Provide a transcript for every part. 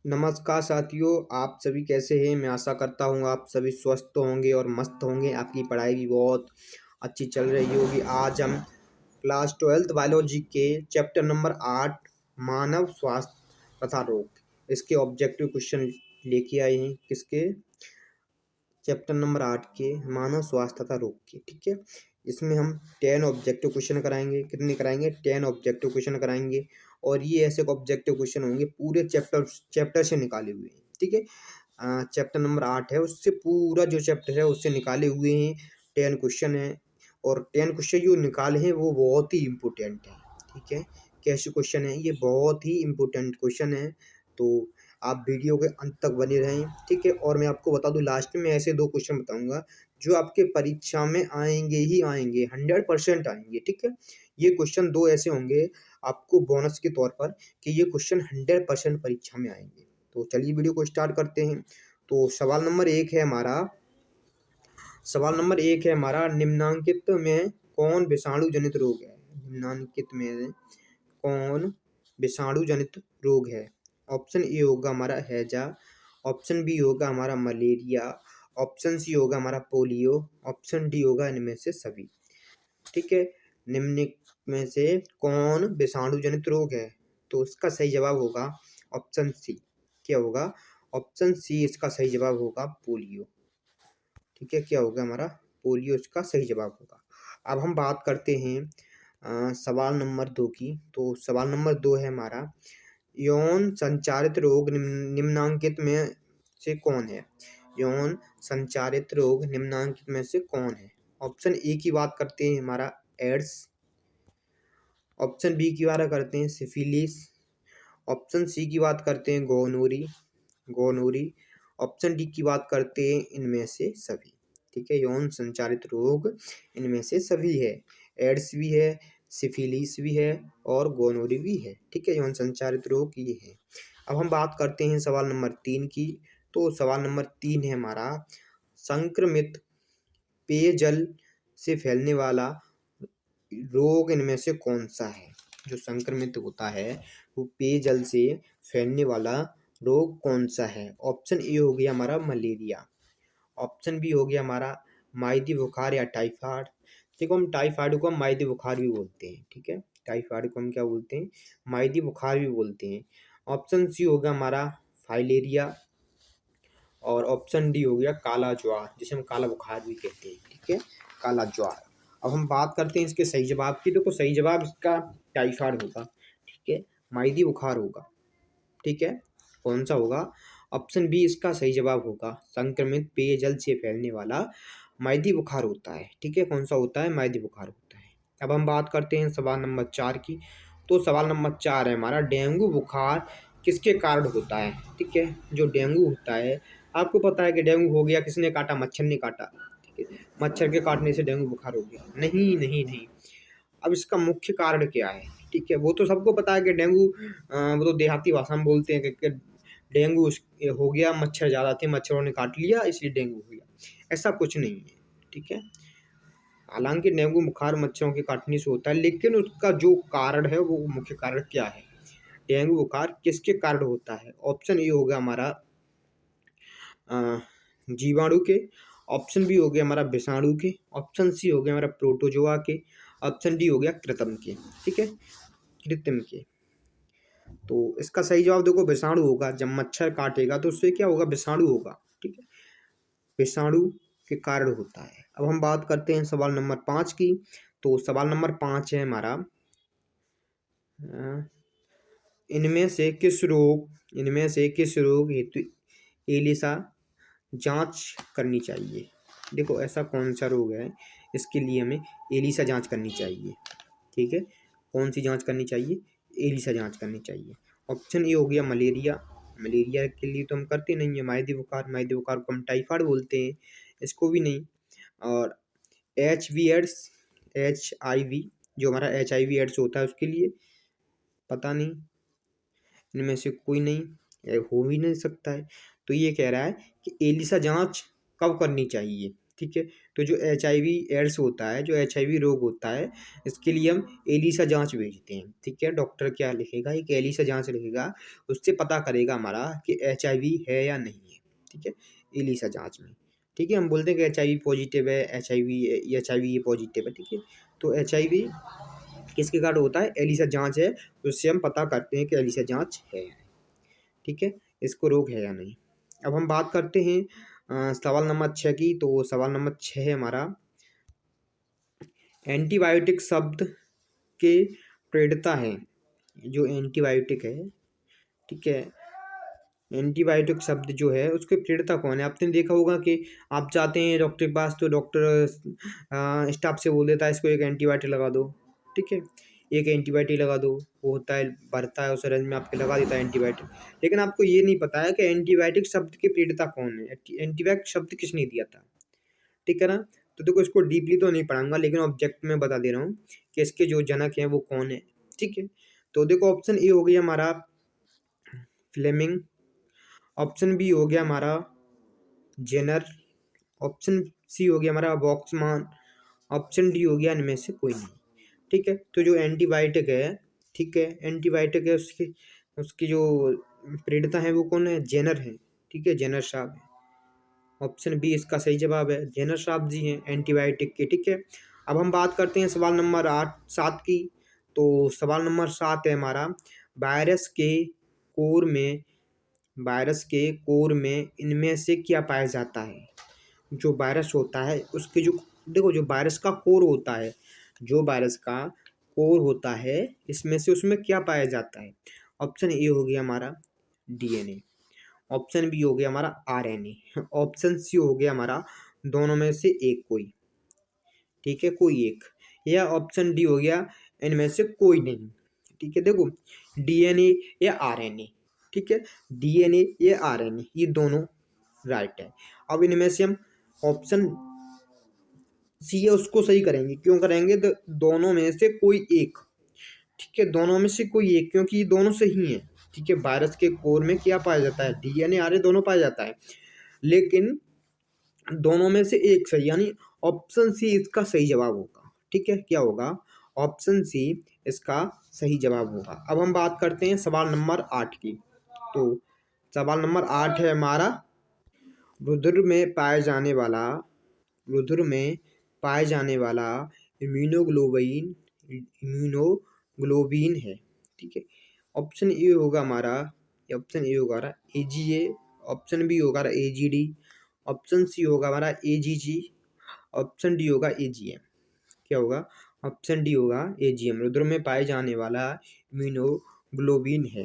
नमस्कार साथियों, आप सभी कैसे हैं। मैं आशा करता हूँ आप सभी स्वस्थ होंगे और मस्त होंगे। आपकी पढ़ाई भी बहुत अच्छी चल रही होगी। आज हम क्लास 12th बायोलॉजी के चैप्टर नंबर 8 मानव स्वास्थ्य तथा रोग इसके ऑब्जेक्टिव क्वेश्चन लेके आए हैं। किसके? चैप्टर नंबर 8 के मानव स्वास्थ्य तथा रोग के। ठीक है, इसमें हम 10 ऑब्जेक्टिव क्वेश्चन कराएंगे। कितने कराएंगे? 10 ऑब्जेक्टिव क्वेश्चन कराएंगे। और ये ऐसे ऑब्जेक्टिव क्वेश्चन होंगे पूरे चैप्टर से निकाले हुए हैं। ठीक है, चैप्टर नंबर 8 है, उससे पूरा जो चैप्टर है उससे निकाले हुए हैं 10 क्वेश्चन है। और 10 क्वेश्चन जो निकाले हैं वो बहुत ही इम्पोर्टेंट है। ठीक है, कैसे क्वेश्चन है? ये बहुत ही इम्पोर्टेंट क्वेश्चन है, तो आप वीडियो के अंत तक बने रहें। ठीक है, और मैं आपको बता दूं लास्ट में ऐसे 2 क्वेश्चन बताऊंगा जो आपके परीक्षा में आएंगे ही आएंगे, 100% आएंगे। ठीक है, ये क्वेश्चन 2 ऐसे होंगे आपको बोनस के तौर पर कि ये क्वेश्चन 100% परीक्षा में आएंगे। तो चलिए वीडियो को स्टार्ट करते हैं। तो सवाल नंबर एक है हमारा, निम्नांकित में कौन विषाणु जनित रोग है? निम्नांकित में कौन विषाणु जनित रोग है? ऑप्शन ए होगा हमारा हैजा, ऑप्शन बी होगा हमारा मलेरिया, ऑप्शन सी होगा हमारा पोलियो, ऑप्शन डी होगा इनमें से सभी। ठीक है, निम्न में से कौन विषाणु जनित रोग है? तो इसका सही जवाब होगा ऑप्शन सी। क्या होगा? ऑप्शन सी इसका सही जवाब होगा पोलियो। ठीक है, क्या होगा हमारा? पोलियो इसका सही जवाब होगा। अब हम बात करते हैं सवाल नंबर 2 की। तो सवाल नंबर 2 है हमारा, यौन संचारित रोग निम्नांकित में से कौन है? यौन संचारित रोग निम्नांकित में से कौन है? ऑप्शन ए की बात करते हैं हमारा एड्स, ऑप्शन बी की बात करते हैं सिफिलिस, ऑप्शन सी की बात करते हैं गोनोरी, ऑप्शन डी की बात करते हैं इनमें से सभी। ठीक है, यौन संचारित रोग इनमें से सभी है। एड्स भी है, सिफिलिस भी है और गोनोरी भी है। ठीक है, यौन संचारित रोग ये है। अब हम बात करते हैं सवाल नंबर 3 की। तो सवाल नंबर 3 है हमारा, संक्रमित पेयजल से फैलने वाला रोग इनमें से कौन सा है? जो संक्रमित होता है वो पेयजल से फैलने वाला रोग कौन सा है? ऑप्शन ए हो गया हमारा मलेरिया, ऑप्शन बी हो गया हमारा माइदी बुखार या टाइफाइड। देखो, हम टाइफाइड को हम माइदी बुखार भी बोलते हैं। ठीक है, टाइफाइड को हम क्या बोलते हैं? माइदी बुखार भी बोलते हैं। ऑप्शन सी होगा हमारा फाइलेरिया और ऑप्शन डी हो गया काला ज्वार, जिसे हम काला बुखार भी कहते हैं। ठीक है, काला ज्वार। अब हम बात करते हैं इसके सही जवाब की। देखो, सही जवाब इसका टाइफाइड होगा। ठीक है, माइदी बुखार होगा। ठीक है, कौन सा होगा? ऑप्शन बी इसका सही जवाब होगा, संक्रमित पेयजल से फैलने वाला माइदी बुखार होता है। ठीक है, कौन सा होता है? माइदी बुखार होता है। अब हम बात करते हैं सवाल नंबर 4 की। तो सवाल नंबर 4 है हमारा, डेंगू बुखार किसके कारण होता है? ठीक है, जो डेंगू होता है, आपको पता है कि डेंगू हो गया किसने काटा? मच्छर ने काटा। ठीक है, मच्छर के काटने से डेंगू बुखार हो गया? नहीं नहीं नहीं। अब इसका मुख्य कारण क्या है? ठीक है, वो तो सबको पता है कि डेंगू, वो तो देहाती भाषा में बोलते हैं कि डेंगू हो गया, मच्छर ज़्यादा थे, मच्छरों ने काट लिया इसलिए डेंगू हो गया। ऐसा कुछ नहीं है। ठीक है, हालांकि डेंगू बुखार मच्छरों के काटने से होता है, लेकिन उसका जो कारण है वो मुख्य कारण क्या है? डेंगू बुखार किसके कारण होता है? ऑप्शन ए होगा हमारा जीवाणु के, ऑप्शन बी हो गया हमारा विषाणु के, ऑप्शन सी हो गया हमारा प्रोटोजोआ के, ऑप्शन डी हो गया कृत्रिम के। ठीक है, कृत्रिम के। तो इसका सही जवाब देखो विषाणु होगा। जब मच्छर काटेगा तो उससे क्या होगा? विषाणु होगा। ठीक है, विषाणु के कारण होता है। अब हम बात करते हैं सवाल नंबर 5 की। तो सवाल नंबर 5 है हमारा, अ, इनमें से किस रोग हेतु एलिसा जांच करनी चाहिए? देखो, ऐसा कौन सा रोग है इसके लिए हमें एलिसा जांच करनी चाहिए? ठीक है, कौन सी जांच करनी चाहिए? एलिसा जांच करनी चाहिए। ऑप्शन ए हो गया मलेरिया, मलेरिया के लिए तो हम करते नहीं है। माइदी बुखार को हम टाइफाइड बोलते हैं, इसको भी नहीं। और HIV जो हमारा HIV एड्स होता है उसके लिए पता नहीं, इनमें से कोई नहीं, हो भी नहीं सकता है। तो ये कह रहा है कि एलिसा जांच कब करनी चाहिए? ठीक है। तो जो HIV एड्स होता है, जो HIV रोग होता है, इसके लिए हम एलिसा जांच भेजते हैं, ठीक है। डॉक्टर क्या लिखेगा, एक एलिसा जांच लिखेगा, उससे पता करेगा हमारा कि HIV है या नहीं है, ठीक है, एलिसा जांच में, ठीक है। हम बोलते हैं कि HIV पॉजिटिव है, HIV ये पॉजिटिव है, ठीक है। तो HIV किसके कारण होता है, एलिसा जांच है, उससे हम पता करते हैं कि एलिसा जांच है या नहीं, ठीक है, इसको रोग है या नहीं। अब हम बात करते हैं सवाल नंबर 6 की। तो सवाल नंबर 6 है हमारा, एंटीबायोटिक शब्द के प्रेरणा है। जो एंटीबायोटिक है, ठीक है, एंटीबायोटिक शब्द जो है उसके प्रेरणा कौन है। आपने देखा होगा कि आप जाते हैं डॉक्टर के पास, तो डॉक्टर स्टाफ से बोल देता है इसको एक एंटीबायोटिक लगा दो, ठीक है, एक एंटीबायोटिक लगा दो, वो होता है भरता है उस रेंज में आपके लगा देता है एंटीबायोटिक। लेकिन आपको ये नहीं पता है कि एंटीबायोटिक शब्द की प्रेरणा कौन है, एंटीबायोटिक शब्द किसने दिया था, ठीक है ना। तो देखो इसको डीपली तो नहीं पढ़ाऊंगा, लेकिन ऑब्जेक्ट में बता दे रहा हूँ कि इसके जो जनक हैं वो कौन है, ठीक है। तो देखो ऑप्शन ए हो गया हमारा फ्लेमिंग, ऑप्शन बी हो गया हमारा जेनर, ऑप्शन सी हो गया हमारा वॉक्समान, ऑप्शन डी हो गया इनमें से कोई नहीं, ठीक है। तो जो एंटीबायोटिक है, ठीक है, एंटीबायोटिक है, उसकी उसकी जो प्रेरणा है वो कौन है, जेनर है, ठीक है, जेनर साहब है। ऑप्शन बी इसका सही जवाब है, जेनर साहब जी हैं एंटीबायोटिक के, ठीक है। अब हम बात करते हैं सवाल नंबर 7 की। तो सवाल नंबर 7 है हमारा, वायरस के कोर में वायरस के कोर में इनमें से क्या पाया जाता है। जो वायरस होता है उसके जो, देखो जो वायरस का कोर होता है, जो वायरस का कोर होता है, इसमें से उसमें क्या पाया जाता है। ऑप्शन ए हो गया हमारा DNA, ऑप्शन बी हो गया हमारा RNA, ऑप्शन सी हो गया हमारा दोनों में से एक कोई, ठीक है, कोई एक, या ऑप्शन डी हो गया इनमें से कोई नहीं, ठीक है। देखो DNA या RNA, ठीक है, DNA या RNA ये दोनों राइट है। अब इनमें से हम ऑप्शन सी है उसको सही करेंगे, क्यों करेंगे, तो दोनों में से कोई एक, ठीक है, दोनों में से कोई एक, क्योंकि ये दोनों सही हैं, ठीक है। वायरस के कोर में क्या पाया जाता है, DNA RNA दोनों पाया जाता है, लेकिन दोनों में से एक सही, यानी ऑप्शन सी इसका सही जवाब होगा, ठीक है। क्या होगा, ऑप्शन सी इसका सही जवाब होगा। अब हम बात करते हैं सवाल नंबर 8 की। तो सवाल नंबर 8 है हमारा, रुधिर में पाए जाने वाला रुधिर में पाए जाने वाला इम्यूनोग्लोबिन इम्यूनोग्लोबिन है, ठीक है। ऑप्शन ए होगा हमारा, ऑप्शन ए होगा हमारा AGA, ऑप्शन बी होगा हमारा AGD, ऑप्शन सी होगा हमारा AGG, ऑप्शन डी होगा AGM। क्या होगा, ऑप्शन डी होगा AGM, रुधिर में पाए जाने वाला इम्यूनोग्लोबिन है।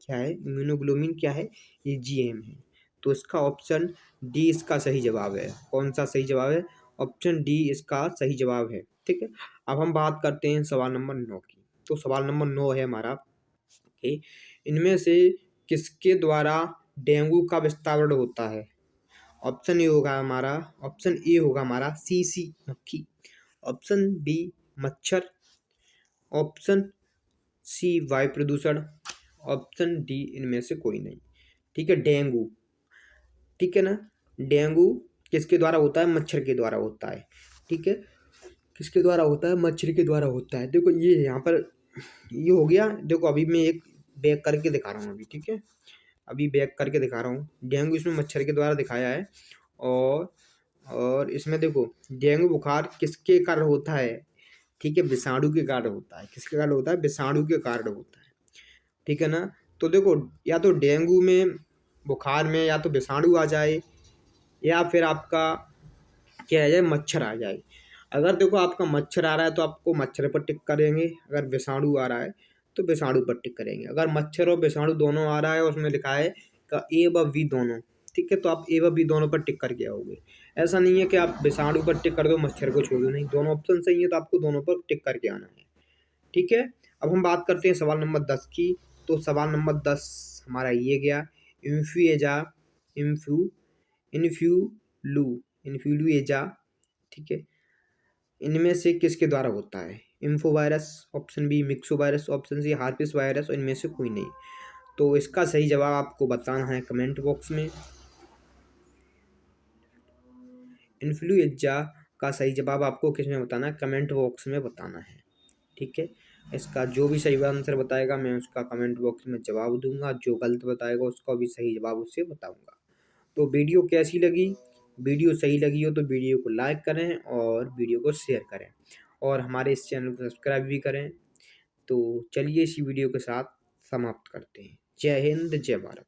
क्या है, इम्यूनोग्लोबिन क्या है, AGM है। तो इसका ऑप्शन डी इसका सही जवाब है। कौन सा सही जवाब है, ऑप्शन डी इसका सही जवाब है, ठीक है। अब हम बात करते हैं सवाल नंबर 9 की। तो सवाल नंबर 9 है हमारा कि इनमें से किसके द्वारा डेंगू का विस्तार होता है। ऑप्शन ए होगा हमारा, ऑप्शन ए होगा हमारा सीसी मक्खी, ऑप्शन बी मच्छर, ऑप्शन सी वायु प्रदूषण, ऑप्शन डी इनमें से कोई नहीं, ठीक है। डेंगू, ठीक है ना, डेंगू किसके द्वारा होता है, मच्छर के द्वारा होता है, ठीक है, किसके द्वारा होता है, मच्छर के द्वारा होता है। देखो ये यहाँ पर ये हो गया। देखो अभी मैं एक बैक करके दिखा रहा हूँ अभी, ठीक है, अभी बैक करके दिखा रहा हूँ। डेंगू इसमें मच्छर के द्वारा दिखाया है, और इसमें देखो डेंगू बुखार किसके कारण होता है, ठीक है, विषाणु के कारण होता है। किसके कारण होता है, विषाणु के कारण होता है, ठीक है ना। तो देखो या तो डेंगू में बुखार में या तो विषाणु आ जाए, या फिर आपका क्या आ जाए, मच्छर आ जाए। अगर देखो आपका मच्छर आ रहा है तो आपको मच्छर पर टिक करेंगे, अगर विषाणु आ रहा है तो विषाणु पर टिक करेंगे। अगर मच्छर और विषाणु दोनों आ रहा है, उसमें लिखा है का ए व बी दोनों, ठीक है, तो आप ए व बी दोनों पर टिक करके आओगे। ऐसा नहीं है कि आप विषाणु पर टिक कर दो मच्छर को छोड़ दो, नहीं, दोनों ऑप्शन सही है तो आपको दोनों पर टिक करके आना है, ठीक है। अब हम बात करते हैं सवाल नंबर 10 की। तो सवाल नंबर 10 हमारा ये गया, इन्फ्लुएजा इन्फ्लू इन्फ्लू इन्फ्लुएजा, ठीक है, इनमें से किसके द्वारा होता है। Info virus, option B myxo virus, option C herpes virus, और इनमें से कोई नहीं। तो इसका सही जवाब आपको बताना है कमेंट बॉक्स में। इन्फ्लुएंजा का सही जवाब आपको किसमें बताना है, कमेंट बॉक्स में बताना है। ठीक है, इसका जो भी सही आंसर बताएगा मैं उसका कमेंट बॉक्स में जवाब दूंगा, जो गलत बताएगा उसका भी सही जवाब उससे बताऊंगा। तो वीडियो कैसी लगी? वीडियो सही लगी हो तो वीडियो को लाइक करें और वीडियो को शेयर करें और हमारे इस चैनल को सब्सक्राइब भी करें। तो चलिए इसी वीडियो के साथ समाप्त करते हैं। जय हिंद, जय भारत।